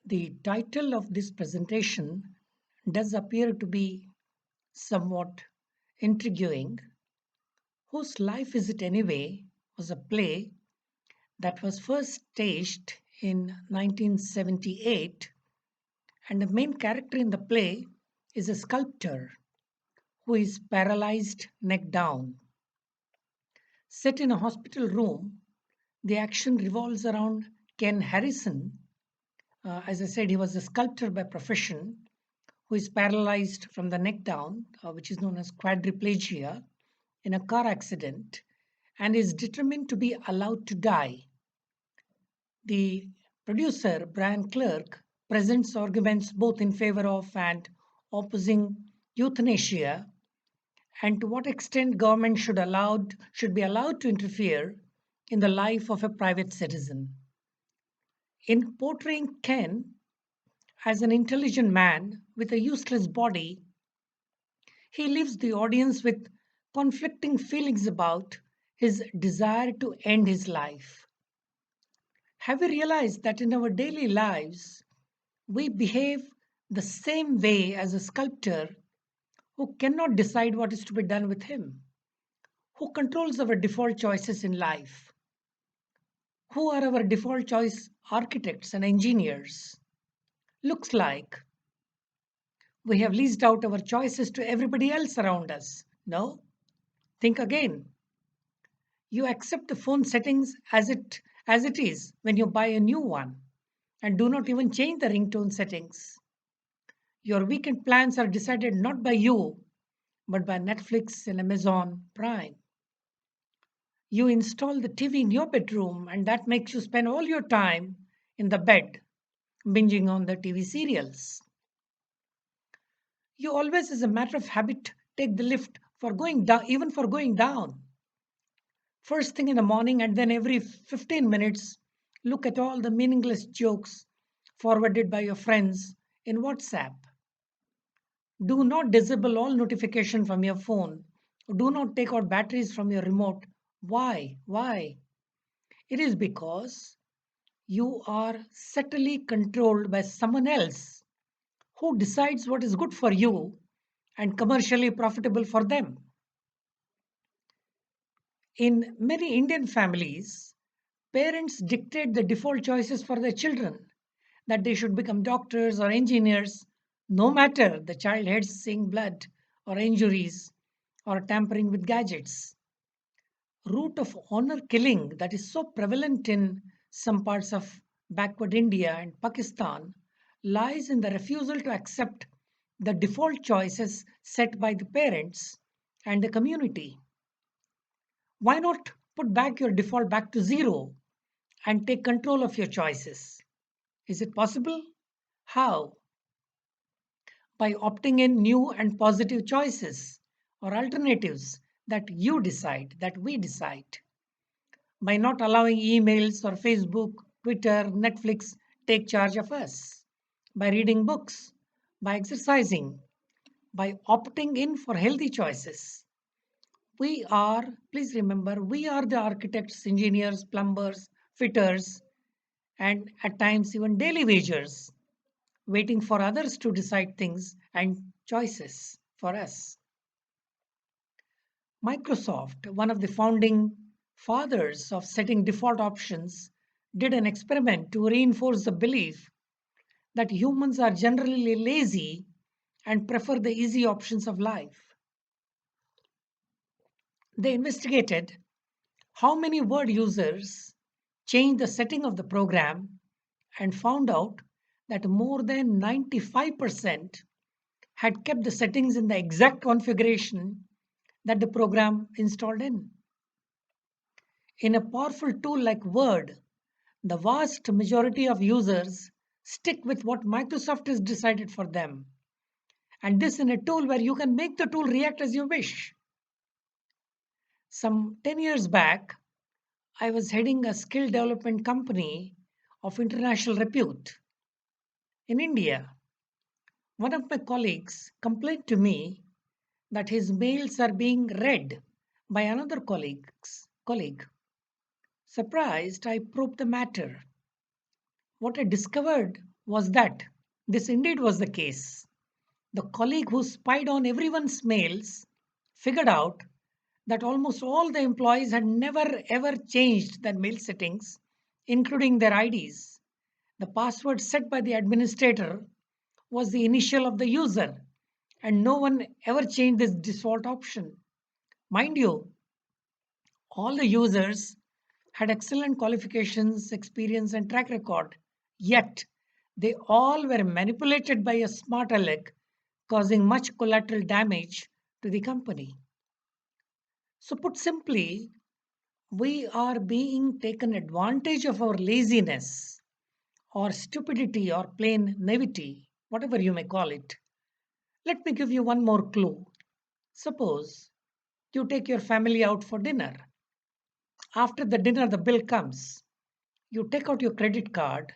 The title of this presentation does appear to be somewhat intriguing. Whose Life Is It Anyway was a play that was first staged in 1978, and the main character in the play is a sculptor who is paralyzed neck down. Set in a hospital room, the action revolves around Ken Harrison. As I said, he was a sculptor by profession who is paralyzed from the neck down, which is known as quadriplegia, in a car accident and is determined to be allowed to die. The producer, Brian Clerk, presents arguments both in favor of and opposing euthanasia and to what extent government should be allowed to interfere in the life of a private citizen. In portraying Ken as an intelligent man with a useless body, he leaves the audience with conflicting feelings about his desire to end his life. Have we realized that in our daily lives, we behave the same way as a sculptor who cannot decide what is to be done with him? Who controls our default choices in life? Who are our default choice architects and engineers? Looks like we have leased out our choices to everybody else around us. No? Think again. You accept the phone settings as it is when you buy a new one and do not even change the ringtone settings. Your weekend plans are decided not by you but by Netflix and Amazon Prime. You install the TV in your bedroom and that makes you spend all your time in the bed binging on the TV serials. You always, as a matter of habit, take the lift for going down, even for going down. First thing in the morning, and then every 15 minutes, look at all the meaningless jokes forwarded by your friends in WhatsApp. Do not disable all notification from your phone. Do not take out batteries from your remote. Why? Why? It is because you are subtly controlled by someone else who decides what is good for you and commercially profitable for them. In many Indian families, parents dictate the default choices for their children that they should become doctors or engineers, no matter the child hates seeing blood or injuries or tampering with gadgets. Root of honor killing that is so prevalent in some parts of backward India and Pakistan lies in the refusal to accept the default choices set by the parents and the community. Why not put back your default back to zero and take control of your choices? Is it possible? How? By opting in new and positive choices or alternatives that you decide, that we decide. By not allowing emails or Facebook, Twitter, Netflix take charge of us. By reading books, by exercising, by opting in for healthy choices. We are, please remember, we are the architects, engineers, plumbers, fitters, and at times even daily wagers, waiting for others to decide things and choices for us. Microsoft, one of the founding fathers of setting default options, did an experiment to reinforce the belief that humans are generally lazy and prefer the easy options of life. They investigated how many word users changed the setting of the program and found out that more than 95% had kept the settings in the exact configuration that the program installed in. In a powerful tool like Word, the vast majority of users stick with what Microsoft has decided for them. And this in a tool where you can make the tool react as you wish. Some 10 years back, I was heading a skill development company of international repute in India. One of my colleagues complained to me that his mails are being read by another colleague. Surprised, I probed the matter. What I discovered was that this indeed was the case. The colleague who spied on everyone's mails figured out that almost all the employees had never ever changed their mail settings, including their IDs. The password set by the administrator was the initial of the user, and no one ever changed this default option. Mind you, all the users had excellent qualifications, experience, and track record, yet they all were manipulated by a smart aleck, causing much collateral damage to the company. So, put simply, we are being taken advantage of our laziness or stupidity or plain naivety, whatever you may call it. Let me give you one more clue. Suppose you take your family out for dinner. After the dinner, the bill comes. You take out your credit card.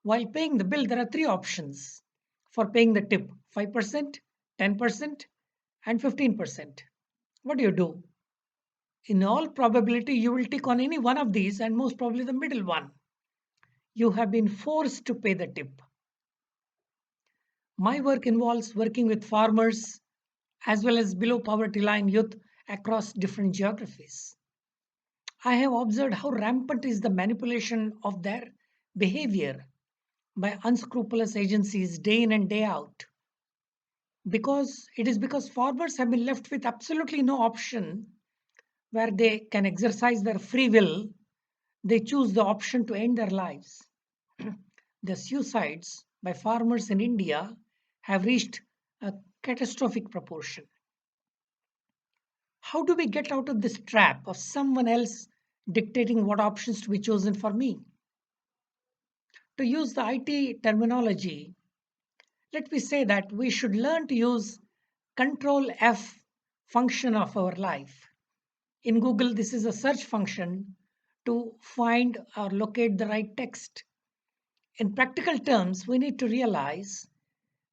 While paying the bill, there are three options for paying the tip: 5%, 10%, and 15%. What do you do? In all probability, you will tick on any one of these and most probably the middle one. You have been forced to pay the tip. My work involves working with farmers as well as below poverty line youth across different geographies. I have observed how rampant is the manipulation of their behavior by unscrupulous agencies day in and day out. Because farmers have been left with absolutely no option where they can exercise their free will, they choose the option to end their lives. The suicides by farmers in India have reached a catastrophic proportion. How do we get out of this trap of someone else dictating what options to be chosen for me? To use the IT terminology, let me say that we should learn to use Control F function of our life. In Google, this is a search function to find or locate the right text. In practical terms, we need to realize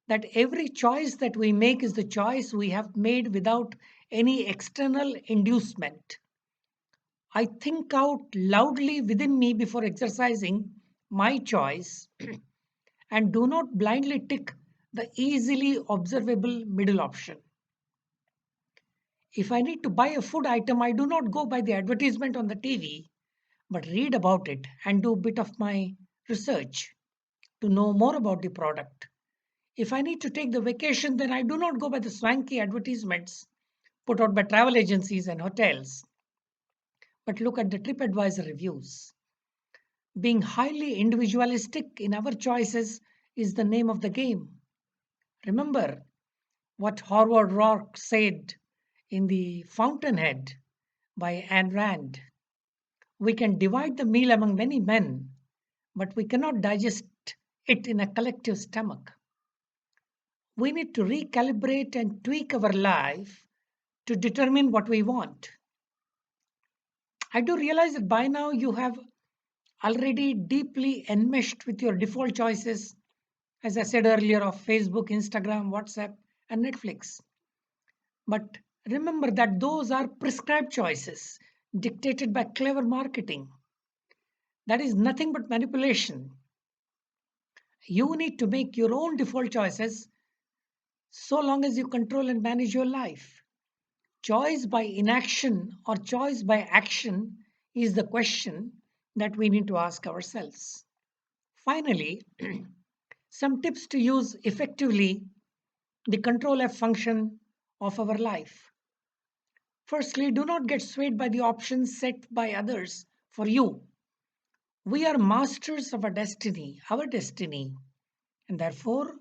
that every choice that we make is the choice we have made without any external inducement. I think out loudly within me before exercising my choice and do not blindly tick the easily observable middle option. If I need to buy a food item, I do not go by the advertisement on the TV, but read about it and do a bit of my research to know more about the product. If I need to take the vacation, then I do not go by the swanky advertisements put out by travel agencies and hotels, but look at the TripAdvisor reviews. Being highly individualistic in our choices is the name of the game. Remember what Howard Rourke said in The Fountainhead by Ayn Rand. We can divide the meal among many men, but we cannot digest it in a collective stomach. We need to recalibrate and tweak our life to determine what we want. I do realize that by now you have already deeply enmeshed with your default choices, as I said earlier, of Facebook, Instagram, WhatsApp, and Netflix. But remember that those are prescribed choices dictated by clever marketing. That is nothing but manipulation. You need to make your own default choices so long as you control and manage your life. Choice by inaction or choice by action is the question that we need to ask ourselves. Finally, some tips to use effectively the control F function of our life. Firstly, do not get swayed by the options set by others for you. We are masters of our destiny, and therefore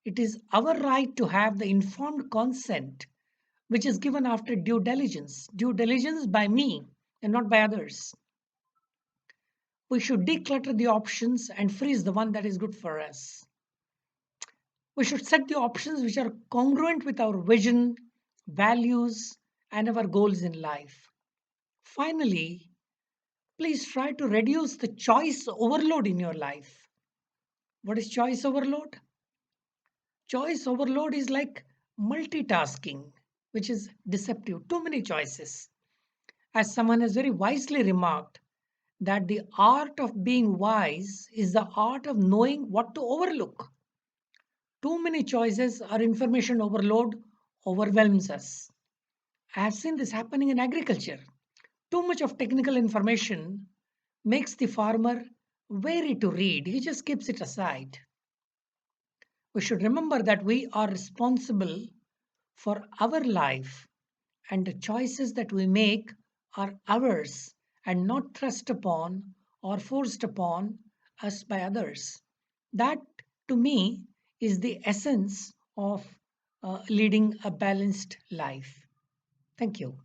it is our right to have the informed consent which is given after due diligence by me and not by others. We should declutter the options and freeze the one that is good for us. We should set the options which are congruent with our vision, values, and our goals in life. Finally, please try to reduce the choice overload in your life. What is choice overload? Choice overload is like multitasking, which is deceptive. Too many choices. As someone has very wisely remarked, that the art of being wise is the art of knowing what to overlook. Too many choices or information overload overwhelms us. I have seen this happening in agriculture. Too much of technical information makes the farmer wary to read. He just keeps it aside. We should remember that we are responsible for our life, and the choices that we make are ours and not thrust upon or forced upon us by others. That, to me, is the essence of leading a balanced life. Thank you.